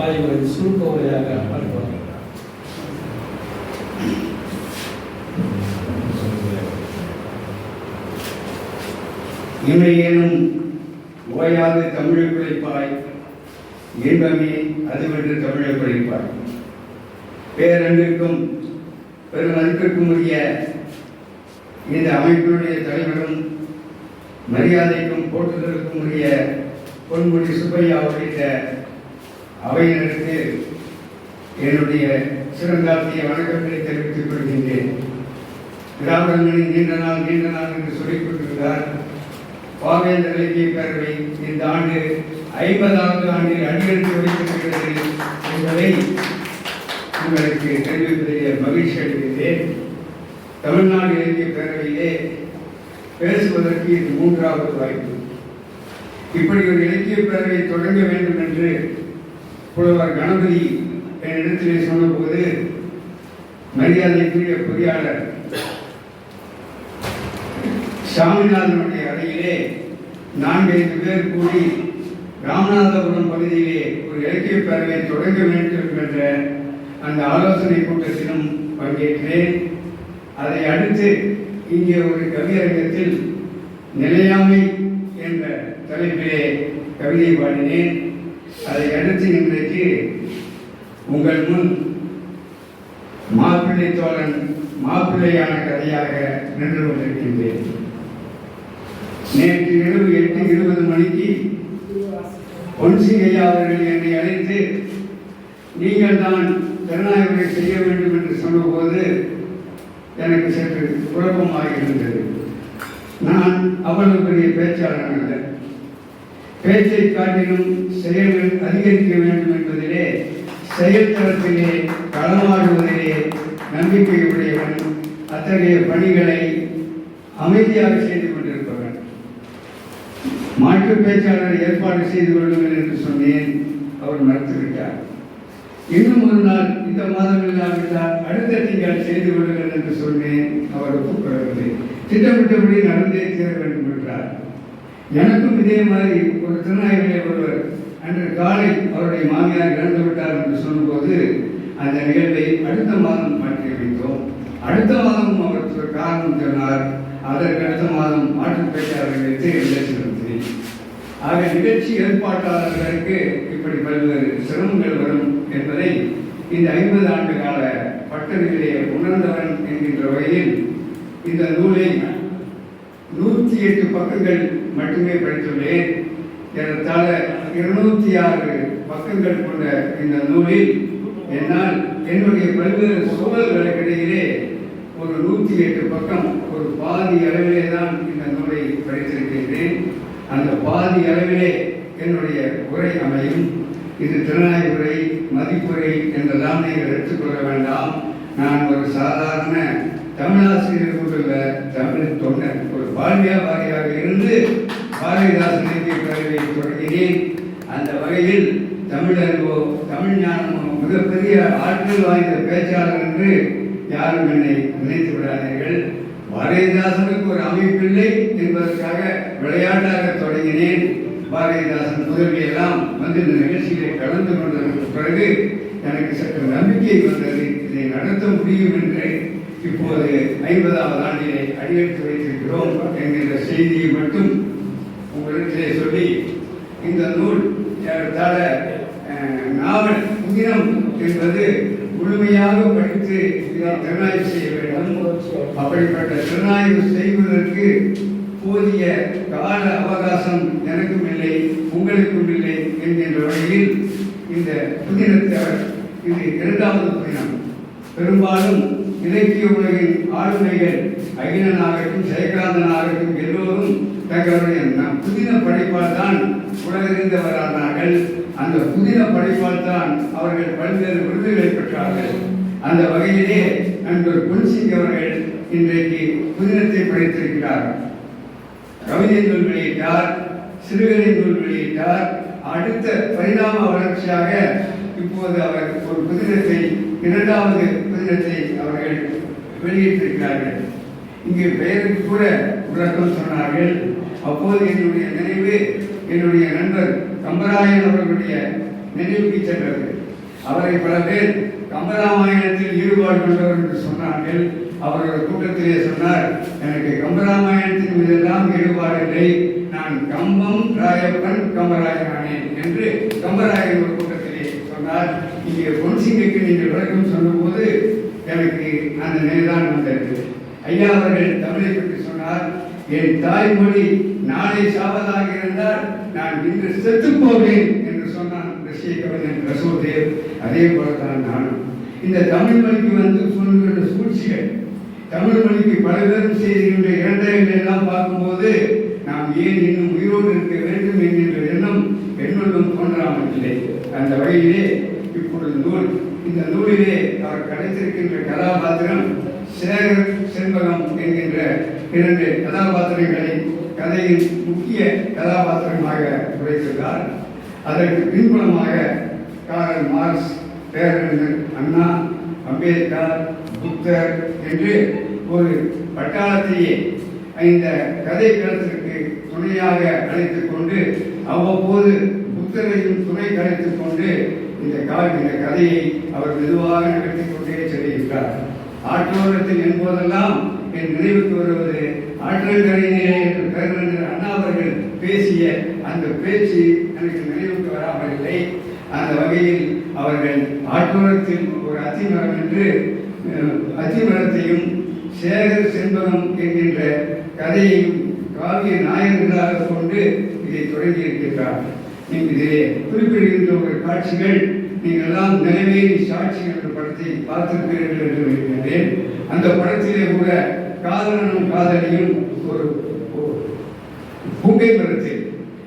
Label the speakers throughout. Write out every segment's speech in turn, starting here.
Speaker 1: ஆய்வுகளின் சுருக்க உரையாக அனுப்புவார்.
Speaker 2: இமையேனும் ஓயாது தமிழை பிழைப்பாய், இன்பமே அதுவென்று தமிழை பிழைப்பாய். பேரன்பிற்கும் பெரும் மதிப்பிற்கும் உரிய இந்த அமைப்பினுடைய தலைவரும் மரியாதைக்கும் போற்றுதலுக்கும் உரிய பொன்முடி சுப்பையா உள்ளிட்ட அவையினருக்கு என்னுடைய சிறந்தாத்திய வணக்கங்களை தெரிவித்துக் கொள்கின்றேன். திராவிடங்களின் நீண்ட நாள் என்று சொல்லிக் கொண்டிருக்கிறார். பாவேந்தர் இலக்கிய பேரவை இந்த ஆண்டு 50வது ஆண்டில் அடியெடுத்து வைத்திருக்கிறது என்பதை உங்களுக்கு தெரிவிப்பதிலே மகிழ்ச்சி அடைகிறேன். தமிழ்நாடு இலக்கிய பேரவையிலே பேசுவதற்கு இது 3வது வாய்ப்பு. இப்படி ஒரு இலக்கிய பேரவை தொடங்க வேண்டும் என்று புலவர் கணபதி என்னிடத்திலே சொன்னபோது மரியாதைக்குரிய பொறியாளர் சாமிநாதனுடைய அறையிலே 4-5 பேர் கூடி ராமநாதபுரம் பகுதியிலே ஒரு இலக்கிய பேரவை தொடங்க வேண்டும் என்ற அந்த ஆலோசனை கூட்டத்திலும் பங்கேற்றேன். அதை அடுத்து இங்கே ஒரு கவியரங்கத்தில் நிலையாமை என்ற தலைப்பிலே கவிதை பாடினேன். அதை அடுத்து இன்றைக்கு உங்கள் முன் மாப்பிள்ளை தோழன் மாப்பிள்ளையான கதையாக நின்று கொண்டிருக்கின்றேன். நேற்று இரவு 8:20 மணிக்கு பொன்சிங்கையா அவர்கள் என்னை அழைத்து நீங்கள் தான் ஜனநாயகத்தை செய்ய வேண்டும் என்று சொன்னபோது எனக்கு சற்று குழப்பமாக இருந்தது. நான் அவ்வளவு பெரிய பேச்சாளர் அல்ல. பேச்சை காட்டிலும் செயல்கள் அதிகரிக்க வேண்டும் என்பதிலே செயல்தளத்திலே களமாடுவதிலே நம்பிக்கை உடையவன். அத்தகைய பணிகளை அமைதியாக செய்து கொண்டிருப்பவன். மாற்று பேச்சாளரை ஏற்பாடு செய்து கொள்ளுங்கள் என்று சொன்னேன். அவர் மறுத்துவிட்டார். இன்னும் ஒரு நாள் இந்த மாதம் இல்லாவிட்டால் அடுத்த திங்கள் செய்து கொள்ளுங்கள் என்று சொன்னேன். அவர் ஒப்புக்கொள்ளவில்லை. திட்டமிட்டபடி நடந்தே சேர வேண்டும் என்றார். எனக்கும் இதே மாதிரி ஒரு திருநாயகர்களே ஒருவர் அன்று காலை அவருடைய மாமியார் இறந்து விட்டார் என்று சொன்னபோது அந்த நிகழ்வை அடுத்த மாதம் மாற்றி வைத்தோம். அடுத்த மாதமும் அவர் காரணம் சொன்னார். அதற்கு அடுத்த மாதம் மாற்று பேச்சாளர்கள் வைத்து செலுத்தினேன். ஆக நிகழ்ச்சி ஏற்பாட்டாளர்களுக்கு இப்படி பல்வேறு சிரமங்கள் வரும் என்பதை இந்த 50 ஆண்டு கால பட்டறிவிலே உணர்ந்தவன் என்கின்ற வகையில் இந்த நூலை 108 பக்கங்கள் மட்டுமே படித்துள்ளேன். ஏறத்தாழ 206 பக்கங்கள் கொண்ட இந்த நூலில் என்னால் என்னுடைய பல்வேறு சூழல்களுக்கிடையிலே ஒரு 108 பக்கம் ஒரு பாதி அளவிலே தான் இந்த நூலை படித்திருக்கின்றேன். அந்த பாதி அளவிலே என்னுடைய உரை அமையும். இது திறனாய் உரை, மதிப்புரை என்றெல்லாம் நீங்கள் எடுத்துக்கொள்ள வேண்டாம். நான் ஒரு சாதாரண தமிழாசிரியர் கூட்டுள்ள தமிழ் தொண்டர், ஒரு பால்வியாபாரியாக இருந்து பாரதிதாசன் இலக்கிய பேரவை தொடங்கினேன். அந்த வகையில் தமிழறிவோ தமிழ் ஞானமோ மிகப்பெரிய ஆற்றல் வாய்ந்த பேச்சாளர் என்று யாரும் என்னை நினைத்து விடாதீர்கள். பாரதிதாசனுக்கு ஒரு அமைப்பில்லை என்பதற்காக விளையாட்டாக தொடங்கினேன். பாரதிதாசன் முதலியெல்லாம் வந்து இந்த நிகழ்ச்சிகளை கலந்து கொண்டதற்கு பிறகு எனக்கு சற்று நம்பிக்கை வந்தது. இதை நடத்த முடியும் என்று இப்போது 50வது ஆண்டிலே அடியெடுத்து வைத்திருக்கிறோம் என்கிற செய்தியை மட்டும் உங்களிடத்திலே சொல்லி இந்த நூல் ஏறத்தாழ நாவல் புதினம் என்பது முழுமையாக படித்து இதை திறனாய்வு செய்ய வேண்டும். அப்படிப்பட்ட திறனாய்வு செய்வதற்கு போதிய கால அவகாசம் எனக்கும் இல்லை, உங்களுக்கும் இல்லை என்கின்ற வகையில் இந்த புதினத்தை இது 2வது புதினம். பெரும்பாலும் இலக்கிய உலகின் ஆளுமைகள் அகிலனாகட்டும் ஜெயகாந்தனாகட்டும் எல்லோரும் தங்களுடைய புதின படைப்பால் தான் உலகறிந்தவரானார்கள். அந்த புதின படைப்பால் தான் அவர்கள் பல்வேறு விருதுகளை பெற்றார்கள். அந்த வகையிலே நண்பர் பொன்சிங் அவர்கள் இன்றைக்கு புதினத்தை படைத்திருக்கிறார். கவிதை நூல் வெளியிட்டார், சிறுகதை நூல் வெளியிட்டார். அடுத்த பரிணாம வளர்ச்சியாக இப்போது அவர் ஒரு புதினத்தை 2வது புதினத்தை அவர்கள் வெளியிட்டிருக்கிறார்கள். இங்கே பெயருக்கு கூட விளக்கம் சொன்னார்கள். அப்போது என்னுடைய நினைவு என்னுடைய நண்பர் கம்பராயன் அவர்களுடைய நினைவுக்கு சென்றது. அவரை பல பேர் கம்பராமாயணத்தில் ஈடுபாடு கொண்டவர் என்று சொன்னார்கள். அவர்கள் கூட்டத்திலே சொன்னார், எனக்கு கம்பராமாயணத்தின் மீதெல்லாம் ஈடுபாடு இல்லை, நான் கம்பம் ராயப்பன் கம்பராயனானேன் என்று கம்பராயன் ஒரு கூட்டத்திலே சொன்னார். இங்கே பொன்சிங்கைக்கு நீங்கள் விளக்கம் சொன்னபோது எனக்கு அந்த நிலைதான் வந்தது. ஐயா அவர்கள் தமிழை பற்றி சொன்னார், என் தாய்மொழி நாளை சாவதாக இருந்தால் நான் இன்று செத்து போவேன் என்று சொன்னான் ரஷ்ய கவிஞன் ரசோதேவ். அதே போலதான் நானும். இந்த தமிழ் மொழிக்கு வந்து சொல்லுகின்ற சூழ்ச்சிகள், தமிழ் மொழிக்கு பல பேரும் செய்கின்ற இரண்டைகள் எல்லாம் பார்க்கும்போது நாம் ஏன் இன்னும் உயிரோடு இருக்க வேண்டும் என்கின்ற எண்ணம் என்னுள்ளும் தோன்றாமல் இல்லை. அந்த வகையிலே இப்பொழுது நூல், இந்த நூலிலே அவர் கிடைத்திருக்கின்ற கதாபாத்திரம் சேகர் செண்பகம் என்கின்ற 2 கதாபாத்திரங்களை கதையின் முக்கிய கதாபாத்திரமாக உரைத்துள்ளார். அதற்கு பின்புலமாக காரல் மார்க்ஸ், பேரறிஞர் அண்ணா, அம்பேத்கர், புத்தர் என்று ஒரு பட்டாளத்தையே இந்த கதை களத்திற்கு துணையாக அழைத்துக் கொண்டு அவ்வப்போது புத்தரையும் துணை கலைத்துக் கொண்டு இந்த கதையை அவர் மெதுவாக நடத்திக் கொண்டே செல்கின்றார். ஆற்றோரத்தில் என்பதெல்லாம் என் நினைவுக்கு வருவது ஆற்றங்கரையிலே என்று பேரறிஞர் அண்ணா அவர்கள் பேசிய அந்த பேச்சு எனக்கு நினைவுக்கு வராமல் இல்லை. அந்த வகையில் அவர்கள் ஆற்றோரத்தில் ஒரு அத்திமரம் என்று அத்திமரத்தையும் சேகர் செண்பகம் என்கின்ற கதையையும் காவிய நாயகர்களாக கொண்டு இதை தொடங்கி இருக்கின்றார். இதிலே குறிப்பிடுகின்ற ஒரு காட்சிகள் நீங்கள் எல்லாம் நினைவேறி சாட்சி என்ற படத்தை பார்த்திருக்கிறீர்கள் என்று நினைக்கிறேன். அந்த படத்திலே கூட காதலனும் காதலியும் ஒரு பூங்கை மரத்தில்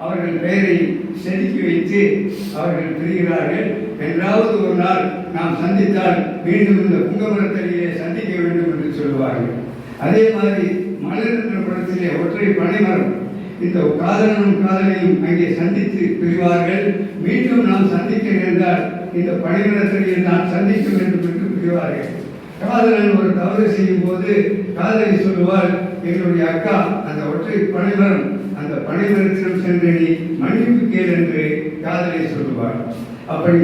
Speaker 2: அவர்கள் பெயரை செதுக்கி வைத்து அவர்கள் பிரிகிறார்கள். என்றாவது ஒரு நாள் நாம் சந்தித்தால் மீண்டும் இந்த புங்கமரத்தடியிலே சந்திக்க வேண்டும் என்று சொல்லுவார்கள். அதே மாதிரி மலர் என்ற படத்திலே ஒற்றை பனைமரம், இந்த காதலனும் காதலியும் அங்கே சந்தித்து பிரிவார்கள். மீண்டும் நாம் சந்திக்க நேர்ந்தால் இந்த பனைமரத்தடியில் நான் சந்திக்க வேண்டும் என்று பிரிவார்கள். காதலன் ஒரு தவறு செய்யும் போது காதலி சொல்லுவாள், என்னுடைய அக்கா அந்த ஒற்றை பனைமரம், அந்த பனைமரத்திடம் சென்று நீ மன்னிப்பு கேள் என்று காதலை சொல்லுவாள். அப்படி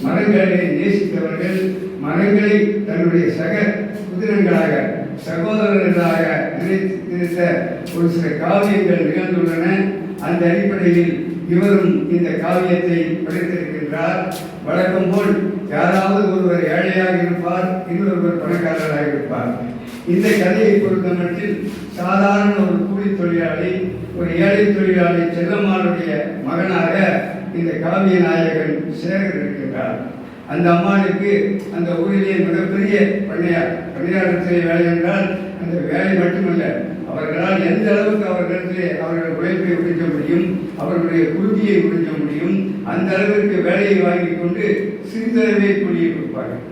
Speaker 2: மரங்களை நேசித்தவர்கள் மரங்களை தன்னுடைய சக புதிரங்களாக சகோதரர்களாக நினைத்த ஒரு சில காவியங்கள் நிகழ்ந்துள்ளன. அந்த அடிப்படையில் இவரும் இந்த காவியத்தை படைத்திருக்கின்றார். வழக்கம் போல் யாராவது ஒருவர் ஏழையாக இருப்பார், இன்னொருவர் பணக்காரராக இருப்பார். இந்த கதையை பொறுத்த மட்டில் சாதாரண ஒரு கூலி தொழிலாளி, ஒரு ஏழை தொழிலாளி செல்லம்மாளுடைய மகனாக இந்த காவிய நாயகன் சேகர் இருக்கின்றார். அந்த அம்மாளுக்கு அந்த ஊரிலே மிகப்பெரிய பணியாளத்திலே வேலை என்றால் அந்த வேலை மட்டுமல்ல, அவர்களால் எந்த அளவுக்கு அவர்கள் உழைப்பை முடிக்க முடியும், அவர்களுடைய குருதியை முடிக்க முடியும், அந்த அளவிற்கு வேலையை வாங்கி கொண்டு சிறிதளவே கூலியை கொடுப்பார்கள்.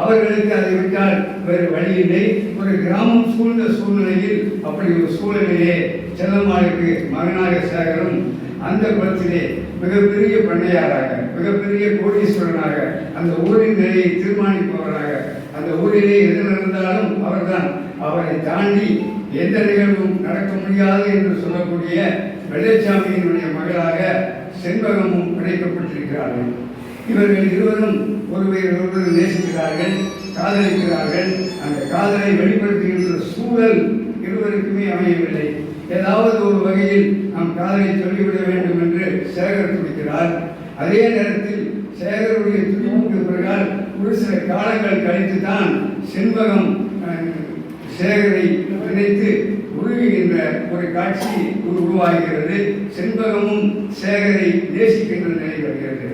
Speaker 2: அவர்களுக்கு அதை விட்டால் வேறு வழி இல்லை. ஒரு கிராமம் சூழ்ந்த சூழ்நிலையில் அப்படி ஒரு சூழலிலே செல்லம்மாளுக்கு மகனாக சேகரும் அந்த குளத்திலே மிகப்பெரிய பண்ணையாராக, மிகப்பெரிய கோடீஸ்வரனாக, அந்த ஊரின் நிலையை தீர்மானிப்பவராக, அந்த ஊரிலே எது நடந்தாலும் அவர்தான், அவரை தாண்டி எந்த நிகழ்வும் நடக்க முடியாது என்று சொல்லக்கூடிய வெள்ளைச்சாமியினுடைய மகளாக செண்பகமும் படைக்கப்பட்டிருக்கிறார்கள். இவர்கள் இருவரும் ஒருவர் நேசிக்கிறார்கள், காதலிக்கிறார்கள். அந்த காதலை வெளிப்படுத்துகின்ற சூழல் இருவருக்குமே அமையவில்லை. ஏதாவது ஒரு வகையில் நாம் காதலை சொல்லிவிட வேண்டும் என்று சேகர் துடிக்கிறார். அதே நேரத்தில் சேகருடைய துடிப்புக்கு பிறகால் ஒரு சில காலங்கள் கழித்து தான் செண்பகம் சேகரை நினைத்து உருகுகின்ற ஒரு காட்சி உருவாகிறது. செண்பகமும் சேகரை நேசிக்கின்ற நிலை வருகிறது.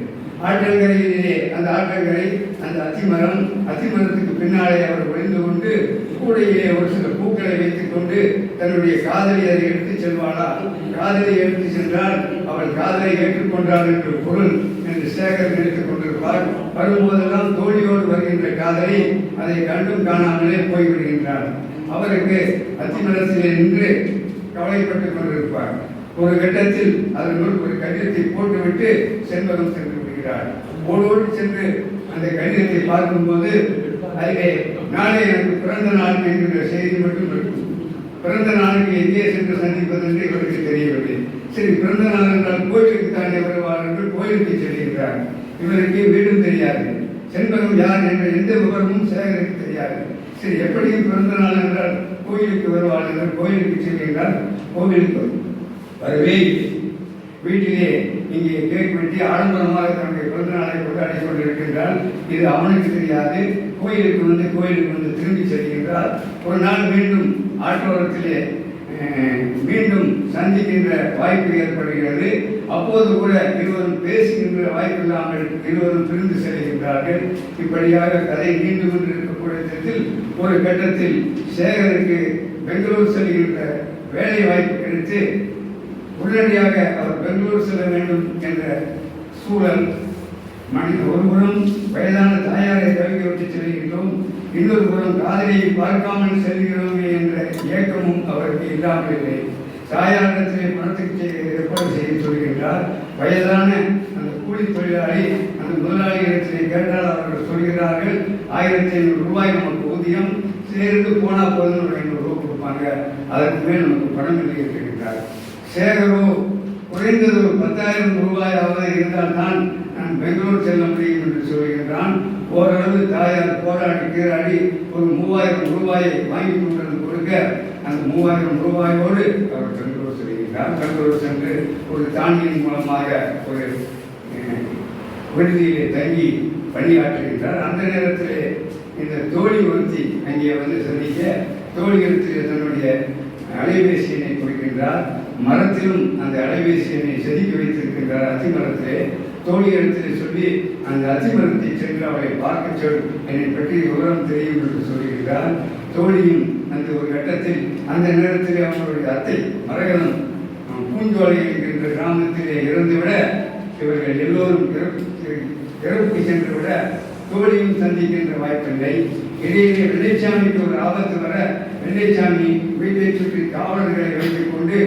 Speaker 2: ஆற்றங்கரையிலே அந்த ஆற்றங்கரை, அந்த அத்திமரத்துக்கு பின்னாலே அவர் ஒளிந்து கொண்டு கூடையிலே ஒரு சில பூக்களை வைத்துக் கொண்டு தன்னுடைய காதலி அதை எடுத்துச் செல்வாளா, காதலை எடுத்து சென்றால் அவள் காதலை ஏற்றுக்கொண்டாள் என்று பொருள் என்று சேகர் நினைத்துக் கொண்டிருப்பார். வரும்போதெல்லாம் தோழியோடு வருகின்ற காதலை அதை கண்டும் காணாமலே போய்விடுகின்றார். அவருக்கு அத்திமரத்திலே நின்று கவலைப்பட்டுக் கொண்டிருப்பார். ஒரு கட்டத்தில் அதனுள் ஒரு கடிதத்தை போட்டுவிட்டு செண்பகம் சென்று விடுகிறார். ஓடோடு சென்று அந்த கடிதத்தை பார்க்கும்போது அதிலே நாளை எனக்கு பிறந்த நாள் என்கின்ற செய்தி மட்டும் இருக்கும். பிறந்த நாளுக்கு எங்கே சென்று சந்திப்பது என்று இவருக்கு தெரியவில்லை. சரி, பிறந்த நாள் என்றால் கோயிலுக்கு தானே வருவார் என்று கோயிலுக்கு செல்கின்றார். இவருக்கு வீடும் தெரியாது, செண்பகம் யார் என்ற எந்த விவரமும் சேகருக்கு தெரியாது. சரி, எப்படியும் பிறந்த நாள் என்றால் கோயிலுக்கு வருவாள் என்றால் கோயிலுக்கு செல்கின்றால் கோவிலுக்கு வரவே வீட்டிலே இங்கே கேக் வெட்டி ஆடம்பரமாக தன்னுடைய பிறந்த நாளை கொண்டாடி கொண்டிருக்கின்றால் இது அவனுக்கு தெரியாது. கோயிலுக்கு வந்து திரும்பி செல்கின்றால் ஒரு நாள் மீண்டும் ஆற்றோரத்திலே மீண்டும் சந்திக்கின்ற வாய்ப்பு ஏற்படுகிறது. அப்போது கூட இருவரும் பேசுகின்ற வாய்ப்பு இல்லாமல் இருவரும் பிரிந்து செல்கின்றார்கள். இப்படியாக கதை நீண்டு கொண்டிருக்கக்கூடிய ஒரு கட்டத்தில் சேகருக்கு பெங்களூர் செல்கின்ற வேலை வாய்ப்பு கிடைத்து உடனடியாக அவர் பெங்களூர் செல்ல வேண்டும் என்ற சூழல். ஒருபுறம் வயதான தாயாரை கல்வி விட்டு செல்கின்றோம், இன்னொரு புறம் காதலியை பார்க்காமல் செல்கிறோமே என்ற இயக்கமும் அவருக்கு இல்லாமல் இல்லை. தாயாரிடத்திலே பணத்துக்கு ஏற்பாடு செய்ய சொல்கின்றார். வயதான அந்த கூலி தொழிலாளி அந்த முதலாளியிடத்திலே கேட்டால் அவர்கள் சொல்கிறார்கள், 1500 ரூபாய் நமக்கு ஊதியம், சேர்ந்து போனா போதும் ஒரு 500 ரூபாய் கொடுப்பாங்க, அதற்கு மேல் நமக்கு பணம் இல்லை இருக்கின்றார். சேகரோ குறைந்தது ஒரு 10,000 ரூபாயாவது இருந்தால்தான் நான் பெங்களூர் செல்ல முடியும் என்று சொல்கின்றான். ஓரளவு தாயார் போராடி கீராடி ஒரு 3000 ரூபாயை வாங்கி கொண்டு கொடுக்க அந்த 3000 ரூபாயோடு அவர் பெங்களூர் செல்கின்றார். பெங்களூர் சென்று ஒரு தானியின் மூலமாக ஒரு விடுதியிலே தங்கி பணியாற்றுகின்றார். அந்த நேரத்திலே இந்த தோழி ஒருத்தி அங்கே வந்து சந்திக்க தோழியிடத்திலே தன்னுடைய அலைபேசி எண்ணை கொடுக்கின்றார். மரத்திலும் அந்த அலைபேசி எண்ணை செதுக்கி வைத்திருக்கின்றார். அத்திமரத்திலே தோழியிடத்திலே சொல்லி அந்த அத்திமரத்தை சென்று அவளை பார்க்க சொல், என்னை பற்றி விவரம் தெரியும் என்று சொல்லுகின்றார். தோழியும் அந்த ஒரு கட்டத்தில் அந்த நேரத்திலே அவங்களுடைய அத்தை மரகதம் பூஞ்சோலை என்கின்ற கிராமத்திலே இறந்துவிட இவர்கள் எல்லோரும் இறப்பு சென்றுவிட தோழியும் சந்திக்கின்ற வாய்ப்பில்லை. இடையிலே வெள்ளைச்சாமிக்கு ஒரு ஆபத்து வர வெள்ளைச்சாமி வீட்டை சுற்றி காவலர்களை வைத்துக் கொண்டு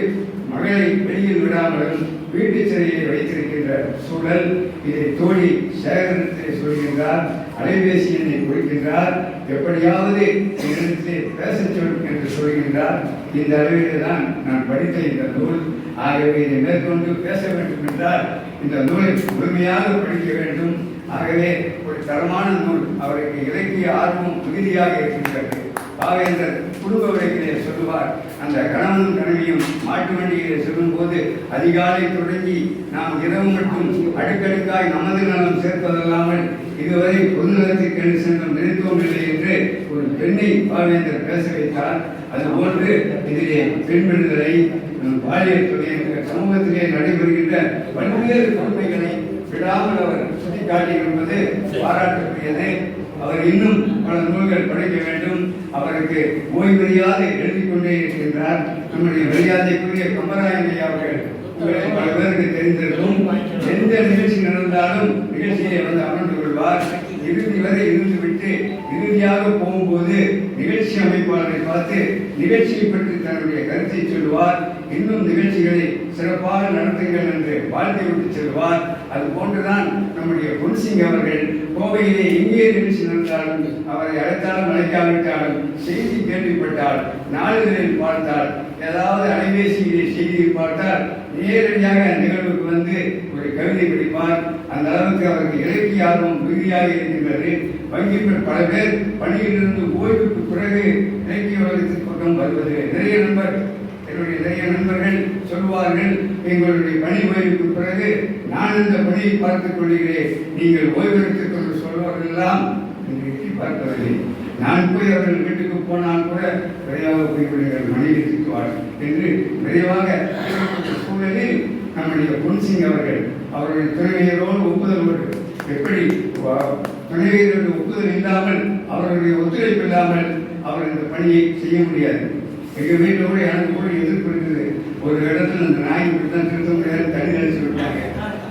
Speaker 2: மகளை வெளியில் விடாமலும் வீட்டு சிறையை வைத்திருக்கின்ற சூழல். இதை தோழி சேகரத்திலே சொல்கின்றார். அலைபேசி எண்ணை கொடுக்கின்றார். எப்படியாவது என்னிடத்திலே பேச சொல் என்று சொல்கின்றார். இந்த அளவிலே தான் நான் படித்த இந்த நூல். ஆகவே இதை மேற்கொண்டு பேச வேண்டும் என்றால் இந்த நூலை முழுமையாக படிக்க வேண்டும். ஆகவே ஒரு தரமான நூல். அவருக்கு இலக்கிய ஆர்வம் மிகுதியாக இருக்கின்றது. பாவேந்தர் குடும்ப விளக்கிலே சொல்லுவார், அந்த கணவனும் கணவியும் மாட்டு வண்டியிலே செல்லும் போது அதிகாலை தொடங்கி நாம் இரவு மட்டும் அடுக்கடுக்காய் நமது நலம் சேர்ப்பதல்லாமல் இதுவரை பொது நலத்திற்கு என்று சென்றும் நினைத்தோம் இல்லை என்று ஒரு பெண்ணை பாவேந்தர் பேச வைத்தார். அதுபோன்று இதிலே பெண் விடுதலை, பாலியல் தொகை சமூகத்திலே நடைபெறுகின்ற பல்வேறு கொடுமைகளை விடாமல் அவர் சுட்டிக்காட்டியிருப்பது பாராட்டுக்குரியது. அவர் இன்னும் பல நூல்கள் படைக்க வேண்டும். அவருக்கு ஓய்வறியாது எழுதிக் கொண்டே இருக்கின்றார். நம்முடைய மரியாதைக்குரிய கம்பராயன் ஐயா அவர்கள் பல பேருக்கு தெரிந்திருக்கும். எந்த நிகழ்ச்சி நடந்தாலும் நிகழ்ச்சியை வந்து அமர்ந்து கொள்வார். இறுதி வரை இருந்துவிட்டு இறுதியாக போகும்போது நிகழ்ச்சி அமைப்பாளரை பார்த்து நிகழ்ச்சியை பற்றி தன்னுடைய கருத்தை சொல்லுவார். இன்னும் நிகழ்ச்சிகளை சிறப்பாக நடத்துங்கள் என்று வாழ்த்து விட்டு செல்வார். அது போன்றுதான் நம்முடைய பொன்சிங் அவர்கள் கோவையிலே எங்கே நிகழ்ச்சி நடந்தாலும் அவரை அழைத்தாலும் அழைக்காவிட்டாலும் செய்தி கேள்விப்பட்டால் நாளிதழில் பார்த்தால் ஏதாவது அலைபேசியிலே செய்தியை பார்த்தால் நேரடியாக நிகழ்வுக்கு வந்து ஒரு கவிதை படிப்பார். அந்த அளவுக்கு அவருக்கு இலக்கிய ஆர்வம் மிகுதியாக இருக்கின்றது. வங்கிகள் பல பேர் பணியிலிருந்து ஓய்வுக்கு பிறகு இலக்கிய உலகத்திற்கு பக்கம் வருவது என்னுடைய நண்பர்கள் சொல்வார்கள், எங்களுடைய பணி ஓய்வுக்கு பிறகு நான் இந்த பணியை பார்த்துக் கொள்கிறேன், நீங்கள் ஓய்வெடுத்துக் கொண்டு சொல்வார்கள் எல்லாம் எட்டி பார்க்கவில்லை. நான் போய் அவர்கள் வீட்டுக்கு போனால் கூட விரைவாக போய்விடுங்கள், மனைவி திட்டுவார் என்று விரைவாக சூழலில் நம்முடைய பொன்சிங் அவர்கள் அவருடைய துணைவியரோடு ஒப்புதலோடு எப்படி துணைவியருடைய ஒப்புதல் இல்லாமல் அவருடைய ஒத்துழைப்பு இல்லாமல் அவர் இந்த பணியை செய்ய முடியாது. எங்கள் வீட்டில் கூட எனக்கு கூட எதிர்ப்பு இருக்குது. ஒரு இடத்துல அந்த நாய் தான் திருத்த முடியாது, தண்ணி அடிச்சு விட்டாங்க.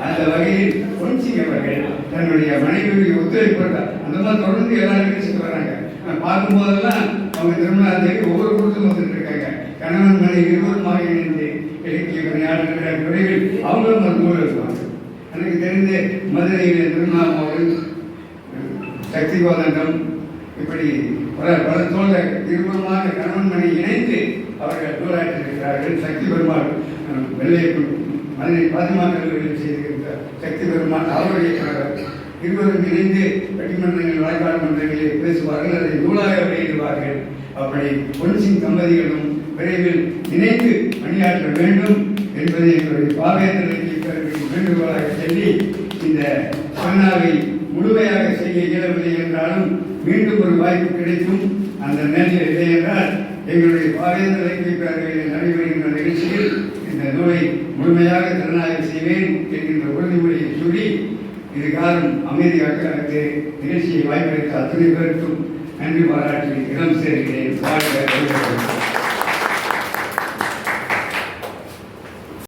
Speaker 2: அந்த வகையில் பொன்சிங் அவர்கள் தன்னுடைய மனைவியுடைய ஒத்துழைப்பு அந்த மாதிரி தொடர்ந்து எல்லா நிகழ்ச்சிக்கு வராங்க. நான் பார்க்கும்போதெல்லாம் அவங்க திருமணத்துக்கு ஒவ்வொரு குடும்பம் வந்துட்டு இருக்காங்க. கணவன் மனைவி இருவருமாக இணைந்து இலக்கிய பணியாற்றுகிற விரைவில் அவங்களும் ஒரு நூல் இருப்பாங்க. எனக்கு தெரிந்த மதுரையில் திருநாமோவில் சக்தி கோதண்டம் இப்படி பல தோழர் இருவருமாக கணவன் மனை இணைந்து அவர்கள் நூலாற்றிருக்கிறார்கள். சக்தி பெருமாள் வெள்ளையப்பன் மதுரை பாதிமா கல்லூரியில் செய்திருக்கிறார். சக்தி பெருமாள் அவருடைய இருவரும் இணைந்து பட்டிமன்றங்கள் வாய்ப்பாடு மன்றங்களில் பேசுவார்கள், அதை நூலாக வெளியிடுவார்கள். அப்படி பொன்சிங் தம்பதிகளும் விரைவில் இணைந்து பணியாற்ற வேண்டும் என்பதை எங்களுடைய பாவேந்தர் வேண்டுகோளாக சொல்லி, இந்த அண்ணாவை முழுமையாக செய்ய இயலவில்லை என்றாலும் மீண்டும் ஒரு வாய்ப்பு கிடைக்கும். அந்த நிலையில் இல்லை என்றால் எங்களுடைய பாவேந்தர் பேரவையில் நடைபெறுகின்ற நிகழ்ச்சியில் இந்த நூலை முழுமையாக திறனாய்வு செய்வேன் என்கின்ற உறுதிமொழியை சொல்லி இது காலம் அமைதியாக நிகழ்ச்சியை வாய்ப்பளித்த அத்தனை பேருக்கும் நன்றி பாராட்டி இடம் சேர்கிறேன்.